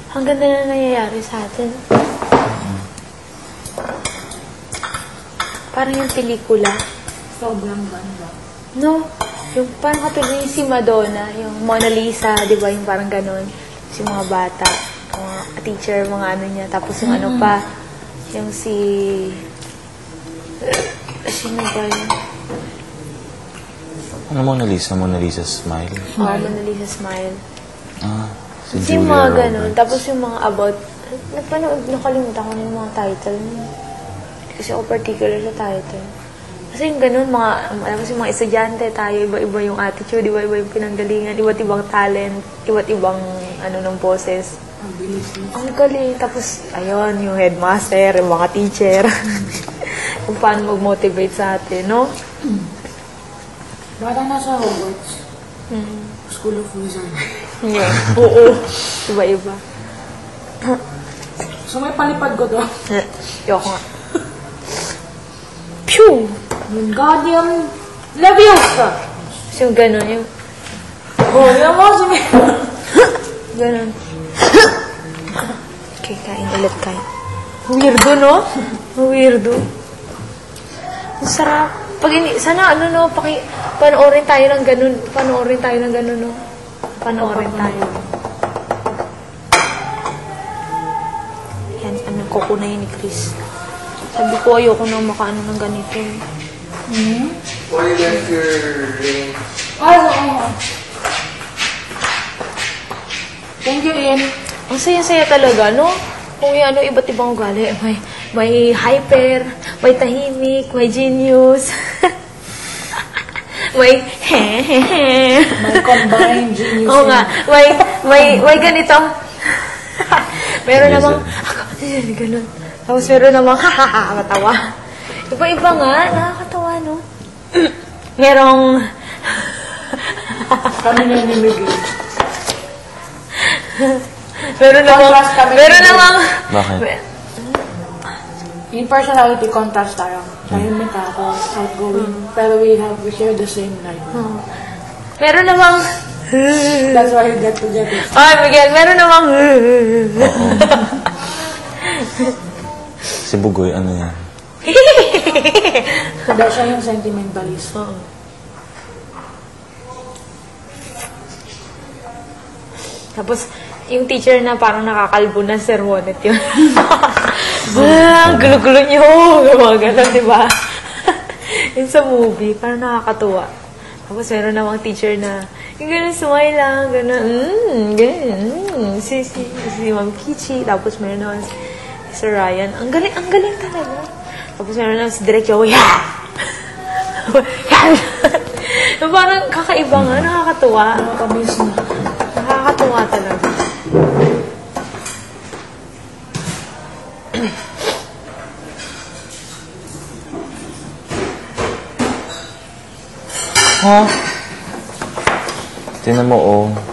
Ang ganda na nangyayari sa atin. Parang yung pelikula. Sobrang ganda. No? Yung parang katulad yung si Madonna, yung Mona Lisa, di ba? Yung parang ganon. Si mga bata, mga teacher, mga ano niya. Tapos yung ano pa, yung si... Sino ba yun? Ano Mona Lisa? Mona Lisa Smile? Oo, Mona Lisa Smile. Ah, si Kasi Julia mga Roberts. ganun. Tapos yung mga about... Nakalimutan ko na yung mga title. Kasi ako particular sa title. Kasi yung ganun, tapos yung mga estudyante tayo, iba-iba yung attitude, iba-iba yung pinanggalingan, iba't ibang talent, iba't ibang ng boses. Ang bilis niya. Ang galing. Tapos, ayun, yung headmaster, yung mga teacher. Kung paano mag-motivate sa atin, no? Bata nasa Hogwarts. School of Wizards. Yeah. Oo. Iba-iba. So may palipad ko to. Yoko nga. Phew! Wingardium Leviosa! So, yung ganun, yung... Oh, yan mo si Ganun. Okay, kain ulit kain. Weirdo, no? Weirdo. Ang sarap. Sana, panoorin tayo ng ganun. Panoorin tayo ng ganun, no? Panoorin tayo. Yan, kukunayin ni Chris. Sabi ko, ayoko nang makaano ng ganito. Why you left your ring? Thank you, Ian. Ang saya-saya talaga, no? Kung yung iba't ibang ugali. May hyper, may tahimik, may genius. May hehehe. May combined genius. Oo nga. May ganito. Meron namang, ganun. Tapos meron namang, katawa. Iba-iba nga, nakakatawa, no? Merong, Kami na ni Miguel. meron namang, Bakit? In personality, contrast tayo. Tahimik ako, outgoing. Pero we share the same life. meron namang, That's why you get together. ay, Miguel, meron namang, Si Bugoy, ano yan? Kaya siya yung sentimentalist. Oo. Tapos, yung teacher na parang nakakalbo na Sir Wonet yun. Gulo-gulo niyo. Mga ganun, di ba? Yun sa movie, parang nakakatuwa. Tapos, meron namang teacher na, yung ganun, smile lang, ganun, ganun, si Ma'am Kichi. Tapos, meron naman si Sir Ryan. Ang galing talaga. Tapos, meron naman si Direk Joey. Parang kakaiba nga, nakakatuwa. Nakakamiss na. Nakakatuwa talaga. Ha? Tingnan mo, oh.